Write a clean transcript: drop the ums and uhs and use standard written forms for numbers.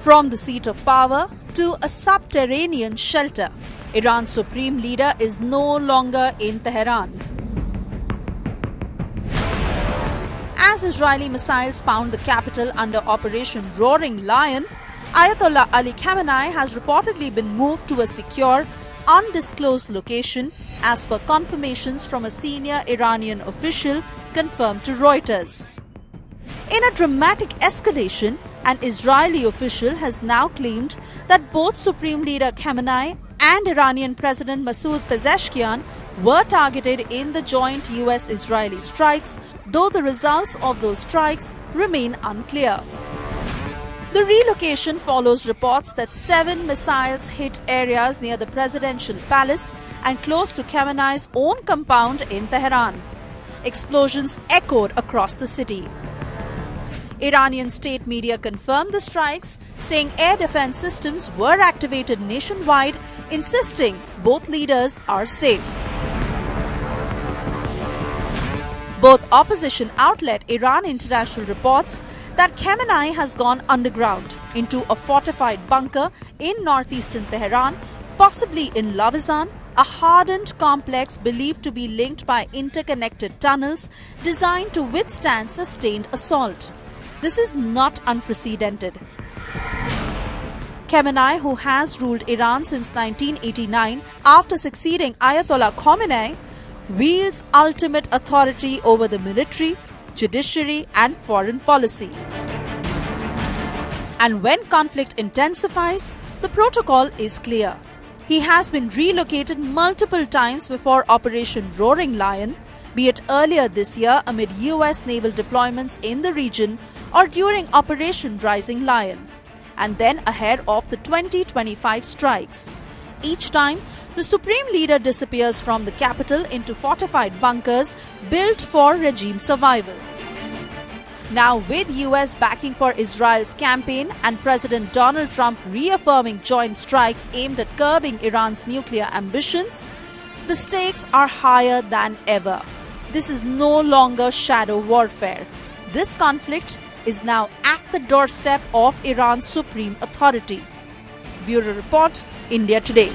From the seat of power to a subterranean shelter, Iran's supreme leader is no longer in Tehran. As Israeli missiles pound the capital under Operation Roaring Lion, Ayatollah Ali Khamenei has reportedly been moved to a secure, undisclosed location as per confirmations from a senior Iranian official confirmed to Reuters. In a dramatic escalation, an Israeli official has now claimed that both Supreme Leader Khamenei and Iranian President Masoud Pezeshkian were targeted in the joint US-Israeli strikes, though the results of those strikes remain unclear. The relocation follows reports that 7 missiles hit areas near the presidential palace and close to Khamenei's own compound in Tehran. Explosions echoed across the city. Iranian state media confirmed the strikes, saying air defense systems were activated nationwide, insisting both leaders are safe. Both opposition outlet Iran International reports that Khamenei has gone underground into a fortified bunker in northeastern Tehran, possibly in Lavizan, a hardened complex believed to be linked by interconnected tunnels designed to withstand sustained assault. This is not unprecedented. Khamenei, who has ruled Iran since 1989 after succeeding Ayatollah Khomeini, wields ultimate authority over the military, judiciary and foreign policy. And when conflict intensifies, the protocol is clear. He has been relocated multiple times before Operation Roaring Lion, be it earlier this year amid US naval deployments in the region or during Operation Rising Lion, and then ahead of the 2025 strikes. Each time, the supreme leader disappears from the capital into fortified bunkers built for regime survival. Now, with US backing for Israel's campaign and President Donald Trump reaffirming joint strikes aimed at curbing Iran's nuclear ambitions, the stakes are higher than ever. This is no longer shadow warfare. This conflict is now at the doorstep of Iran's supreme authority. Bureau Report, India Today.